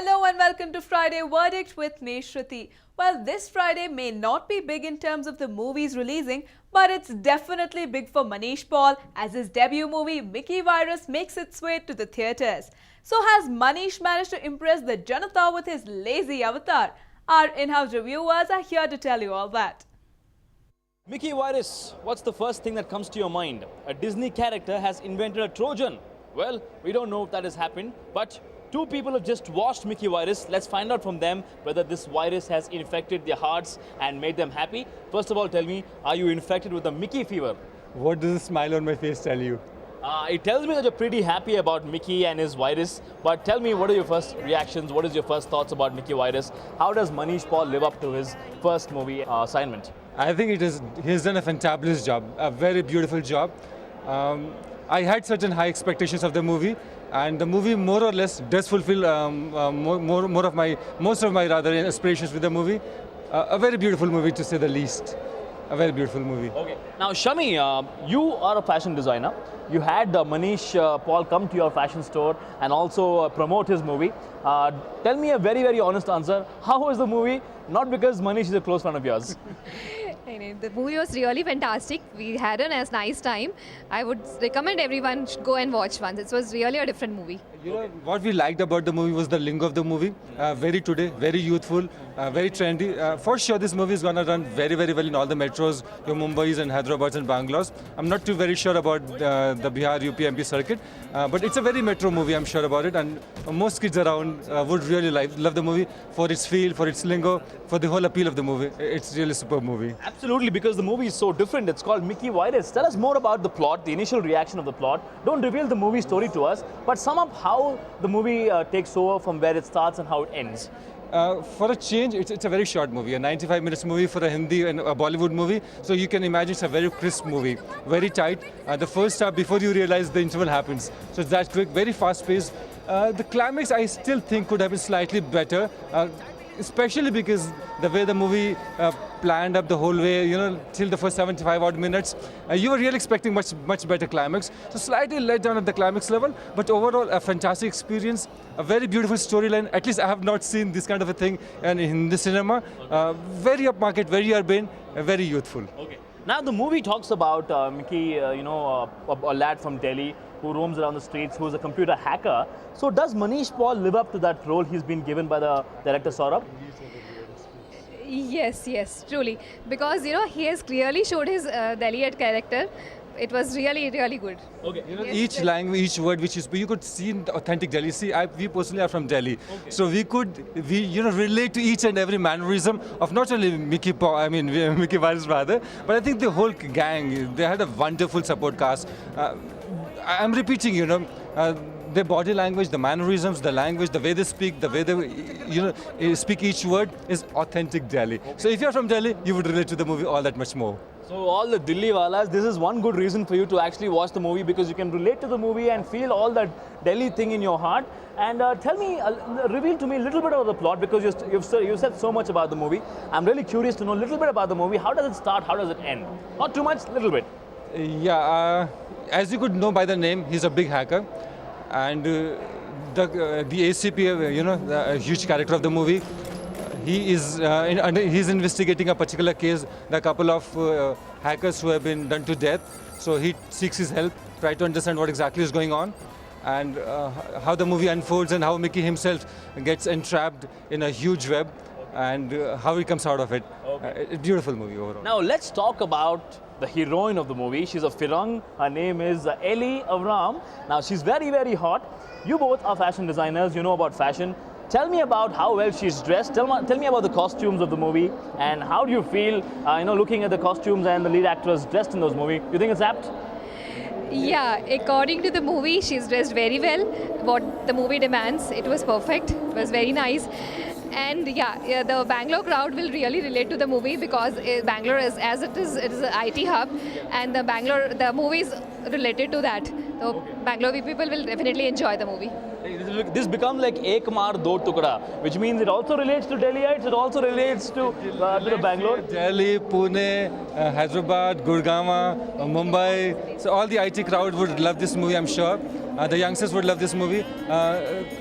Hello and welcome to Friday Verdict with Neshruti. Well, this Friday may not be big in terms of the movies releasing, but it's definitely big for Manish Paul as his debut movie Mickey Virus makes its way to the theatres. So has Manish managed to impress the Janata with his lazy avatar? Our in-house reviewers are here to tell you all that. Mickey Virus, what's the first thing that comes to your mind? A Disney character has invented a Trojan. Well, we don't know if that has happened, but two people have just watched Mickey Virus. Let's find out from them whether this virus has infected their hearts and made them happy. First of all, tell me, are you infected with the Mickey fever? What does the smile on my face tell you? It tells me that you're pretty happy about Mickey and his virus, but tell me, what are your first reactions? What is your first thoughts about Mickey Virus? How does Manish Paul live up to his first movie assignment? I think he's done a fantabulous job, a very beautiful job. I had certain high expectations of the movie, and the movie more or less does fulfill most of my rather aspirations with the movie. A very beautiful movie, to say the least. A very beautiful movie. Okay. Now, Shami, you are a fashion designer. You had Manish Paul come to your fashion store and also promote his movie. Tell me a very, very honest answer. How was the movie? Not because Manish is a close friend of yours. The movie was really fantastic. We had a nice time. I would recommend everyone should go and watch once. It was really a different movie. You know, what we liked about the movie was the lingo of the movie. Very today, very youthful, very trendy. For sure, this movie is going to run very, very well in all the metros, your Mumbai's and Hyderabad's and Bangalore's. I'm not too very sure about the Bihar, UP, MP circuit, but it's a very metro movie, I'm sure about it. And most kids around would really love the movie for its feel, for its lingo, for the whole appeal of the movie. It's really a superb movie. Absolutely, because the movie is so different. It's called Mickey Virus. Tell us more about the plot, the initial reaction of the plot. Don't reveal the movie story to us, but sum up how the movie takes over from where it starts and how it ends. For a change, it's a very short movie, a 95 minutes movie for a Hindi and a Bollywood movie. So you can imagine it's a very crisp movie, very tight. The first half, before you realize the interval happens. So it's that quick, very fast paced. The climax, I still think, could have been slightly better. Especially because the way the movie planned up the whole way, you know, till the first 75 odd minutes, you were really expecting much better climax. So slightly let down at the climax level, but overall a fantastic experience, a very beautiful storyline. At least I have not seen this kind of a thing in the cinema. Very upmarket, very urban, very youthful. Okay. Now the movie talks about Mickey, a lad from Delhi who roams around the streets, who is a computer hacker. So does Manish Paul live up to that role he's been given by the director Saurabh? Yes, truly. Because, he has clearly showed his Delhi character. It was really, really good. Okay. You know, each language, each word which you speak, you could see in the authentic Delhi. See, we personally are from Delhi, so we relate to each and every mannerism of not only Mickey Virus rather, but I think the whole gang. They had a wonderful support cast. I'm repeating, their body language, the mannerisms, the language, the way they speak, the way they speak each word is authentic Delhi. So if you're from Delhi, you would relate to the movie all that much more. So all the Delhi walas, this is one good reason for you to actually watch the movie, because you can relate to the movie and feel all that Delhi thing in your heart. And tell me, reveal to me a little bit of the plot, because you've said so much about the movie. I'm really curious to know a little bit about the movie. How does it start? How does it end? Not too much, little bit. As you could know by the name, he's a big hacker. And the ACP, the huge character of the movie, he's investigating a particular case, the couple of hackers who have been done to death. So he seeks his help, try to understand what exactly is going on, and how the movie unfolds and how Mickey himself gets entrapped in a huge web, and how he comes out of it. A beautiful movie overall. Now let's talk about the heroine of the movie. She's a Firang. Her name is Ellie Avram. Now she's very, very hot. You both are fashion designers. You know about fashion. Tell me about how well she's dressed. Tell me about the costumes of the movie, and how do you feel, looking at the costumes and the lead actress dressed in those movies? You think it's apt? Yeah, according to the movie, she's dressed very well. What the movie demands, it was perfect. It was very nice. And the Bangalore crowd will really relate to the movie, because Bangalore is it is an IT hub, and the movie is related to that. So Bangalore people will definitely enjoy the movie. This becomes like Ek Maar Do Tukda, which means it also relates to Delhiites, it also relates to the Bangalore. Delhi, Pune, Hyderabad, Gurgaon, Mumbai. So all the IT crowd would love this movie, I'm sure. The youngsters would love this movie.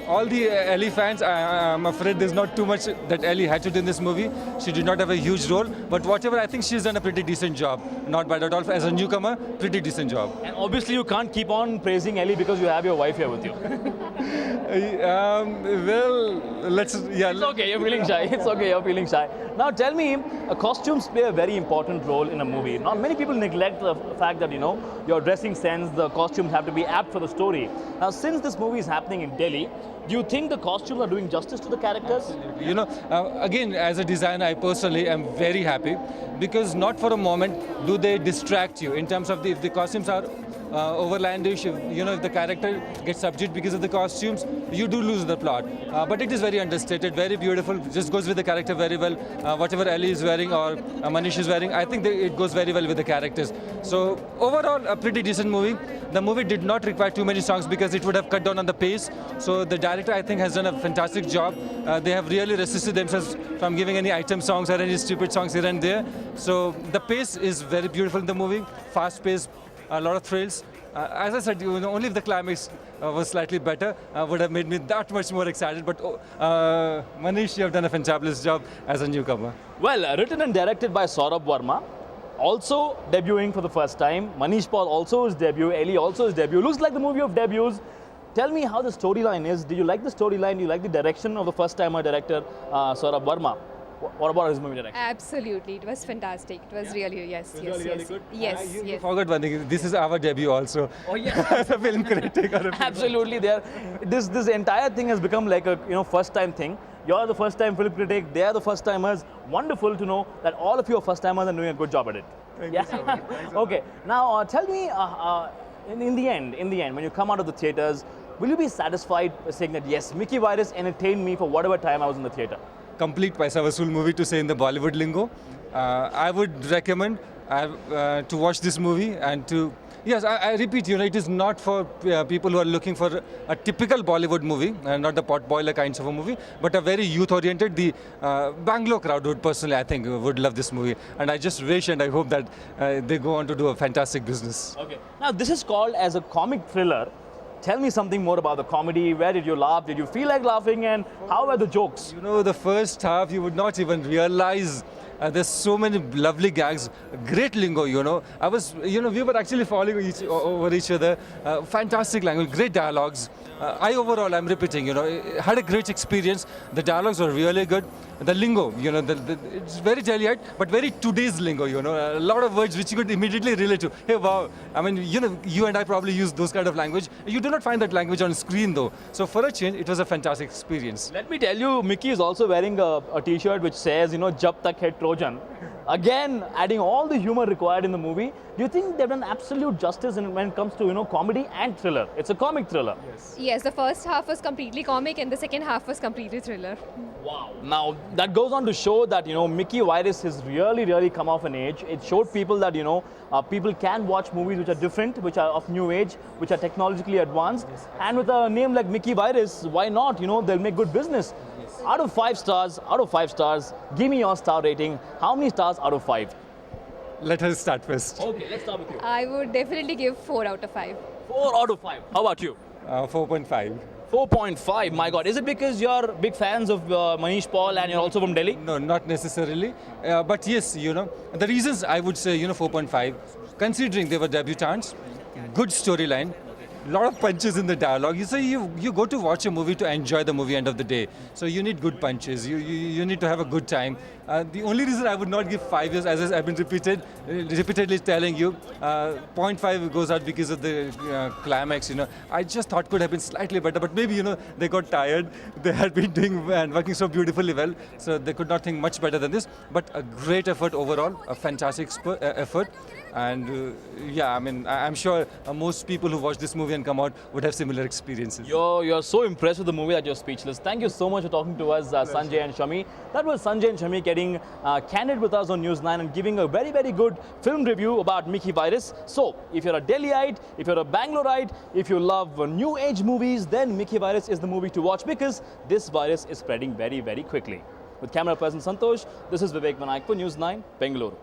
All the Ellie fans, I'm afraid there's not too much that Ellie had to do in this movie. She did not have a huge role, but whatever, I think she's done a pretty decent job. Not bad at all. As a newcomer, pretty decent job. And obviously you can't keep on praising Ellie because you have your wife here with you. Yeah. It's okay, you're feeling shy. It's okay, you're feeling shy. Now tell me, costumes play a very important role in a movie. Not many people neglect the fact that, your dressing sense, the costumes have to be apt for the story. Now, since this movie is happening in Delhi, do you think the costumes are doing justice to the characters? Again, as a designer, I personally am very happy because not for a moment do they distract you in terms of if the costumes are overlandish, if the character gets subdued because of the costumes, you do lose the plot. But it is very understated, very beautiful, just goes with the character very well. Whatever Ellie is wearing or Manish is wearing, I think it goes very well with the characters. So overall, a pretty decent movie. The movie did not require too many songs because it would have cut down on the pace. So the director, I think, has done a fantastic job. They have really resisted themselves from giving any item songs or any stupid songs here and there. So the pace is very beautiful in the movie, fast paced, a lot of thrills. As I said, only if the climax was slightly better would have made me that much more excited. But Manish, you have done a fantabulous job as a newcomer. Well, written and directed by Saurabh Verma, also debuting for the first time. Manish Paul also is debut. Ellie also is debut. Looks like the movie of debuts. Tell me how the storyline is. Do you like the storyline? Do you like the direction of the first-timer director, Saurabh Verma? What about his movie direction? Absolutely, it was fantastic. It was really, yes. good? Yes, You yes. forgot one thing. This is our debut also. Oh yeah, As a film critic. Or a film absolutely. This entire thing has become like a first-time thing. You're the first-time film critic. They are the first-timers. Wonderful to know that all of you are first-timers and doing a good job at it. Thank you so much. Okay. Now tell me, in the end, when you come out of the theaters, will you be satisfied saying that yes, Mickey Virus entertained me for whatever time I was in the theater? Complete Paisa Vasool movie, to say in the Bollywood lingo. I would recommend to watch this movie and to... Yes, I repeat, it is not for people who are looking for a typical Bollywood movie, not the potboiler kinds of a movie, but a very youth-oriented. The Bangalore crowd would personally, I think, would love this movie. And I just wish and I hope that they go on to do a fantastic business. Okay. Now, this is called as a comic thriller. Tell me something more about the comedy. Where did you laugh? Did you feel like laughing? And how were the jokes? The first half, you would not even realize there's so many lovely gags, great lingo, I was, we were actually falling over each other. Fantastic language, great dialogues. I'm repeating, had a great experience. The dialogues were really good. The lingo, it's very Delhiite, but very today's lingo, a lot of words which you could immediately relate to. Hey, wow. I mean, you and I probably use those kind of language. You do not find that language on screen, though. So for a change, it was a fantastic experience. Let me tell you, Mickey is also wearing a t-shirt which says, Jab Tak Hai Trojan. Again, adding all the humor required in the movie. Do you think they've done absolute justice when it comes to, comedy and thriller? It's a comic thriller. Yes, the first half was completely comic and the second half was completely thriller. Wow. Now, that goes on to show that, Mickey Virus has really come of an age. It showed people that, people can watch movies which are different, which are of new age, which are technologically advanced. Yes. And with a name like Mickey Virus, why not? They'll make good business. Yes. Out of 5 stars, give me your star rating. How many stars out of 5? Let us start first. Okay, let's start with you. I would definitely give 4 out of 5. 4 out of 5. How about you? 4.5. 4.5, my God. Is it because you're big fans of Manish Paul and you're also from Delhi? No, not necessarily. But yes, the reasons I would say, 4.5, considering they were debutants, good storyline, a lot of punches in the dialogue. You go to watch a movie to enjoy the movie end of the day. So you need good punches. You need to have a good time. The only reason I would not give 5 years, as I've been repeatedly telling you, 0.5 goes out because of the climax. I just thought could have been slightly better, but maybe they got tired. They had been doing and working so beautifully well, so they could not think much better than this. But a great effort overall, a fantastic effort. And I'm sure most people who watch this movie and come out would have similar experiences. You're so impressed with the movie that you're speechless. Thank you so much for talking to us, Sanjay and Shami. That was Sanjay and Shami getting candid with us on News 9 and giving a very good film review about Mickey Virus. So, if you're a Delhiite, if you're a Bangaloreite, if you love new age movies, then Mickey Virus is the movie to watch because this virus is spreading very quickly. With camera person Santosh, this is Vivek Vinayak for News 9, Bangalore.